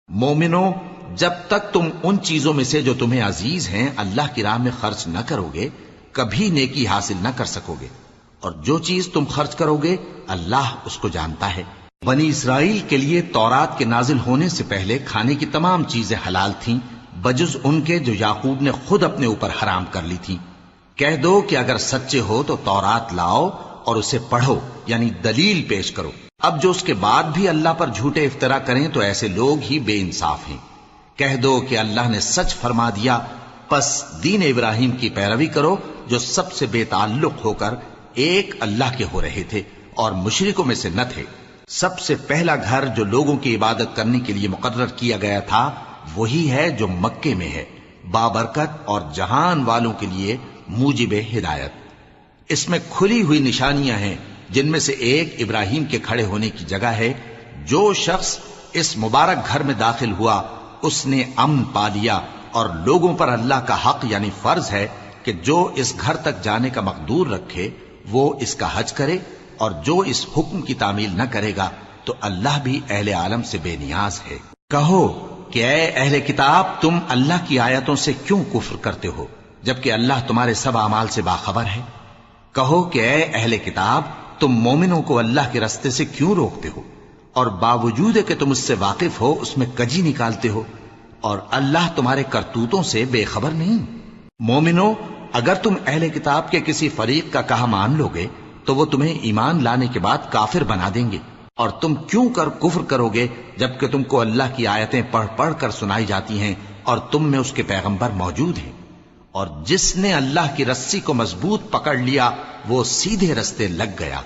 مومنو، جب تک تم ان چیزوں میں سے جو تمہیں عزیز ہیں اللہ کی راہ میں خرچ نہ کرو گے کبھی نیکی حاصل نہ کر سکو گے، اور جو چیز تم خرچ کرو گے اللہ اس کو جانتا ہے۔ بنی اسرائیل کے لیے تورات کے نازل ہونے سے پہلے کھانے کی تمام چیزیں حلال تھیں بجز ان کے جو یعقوب نے خود اپنے اوپر حرام کر لی تھی۔ کہہ دو کہ اگر سچے ہو تو تورات لاؤ اور اسے پڑھو، یعنی دلیل پیش کرو۔ اب جو اس کے بعد بھی اللہ پر جھوٹے افطرا کریں تو ایسے لوگ ہی بے انصاف ہیں۔ کہہ دو کہ اللہ نے سچ فرما دیا، پس دین ابراہیم کی پیروی کرو جو سب سے بے تعلق ہو کر ایک اللہ کے ہو رہے تھے اور مشرکوں میں سے نہ تھے۔ سب سے پہلا گھر جو لوگوں کی عبادت کرنے کے لیے مقرر کیا گیا تھا وہی ہے جو مکے میں ہے، بابرکت اور جہان والوں کے لیے موجب ہدایت۔ اس میں کھلی ہوئی نشانیاں ہیں جن میں سے ایک ابراہیم کے کھڑے ہونے کی جگہ ہے۔ جو شخص اس مبارک گھر میں داخل ہوا اس نے امن پا لیا، اور لوگوں پر اللہ کا حق یعنی فرض ہے کہ جو اس گھر تک جانے کا مقدور رکھے وہ اس کا حج کرے، اور جو اس حکم کی تعمیل نہ کرے گا تو اللہ بھی اہل عالم سے بے نیاز ہے۔ کہو کہ اے اہل کتاب، تم اللہ کی آیتوں سے کیوں کفر کرتے ہو جبکہ اللہ تمہارے سب اعمال سے باخبر ہے؟ کہو کہ اے اہل کتاب، تم مومنوں کو اللہ کے رستے سے کیوں روکتے ہو اور باوجود کہ تم اس سے واقف ہو اس میں کجی نکالتے ہو، اور اللہ تمہارے کرتوتوں سے بے خبر نہیں؟ مومنو، اگر تم اہل کتاب کے کسی فریق کا کہا مان لو گے تو وہ تمہیں ایمان لانے کے بعد کافر بنا دیں گے، اور تم کیوں کر کفر کرو گے جبکہ تم کو اللہ کی آیتیں پڑھ پڑھ کر سنائی جاتی ہیں اور تم میں اس کے پیغمبر موجود ہیں۔ اور جس نے اللہ کی رسی کو مضبوط پکڑ لیا وہ سیدھے رستے لگ گیا۔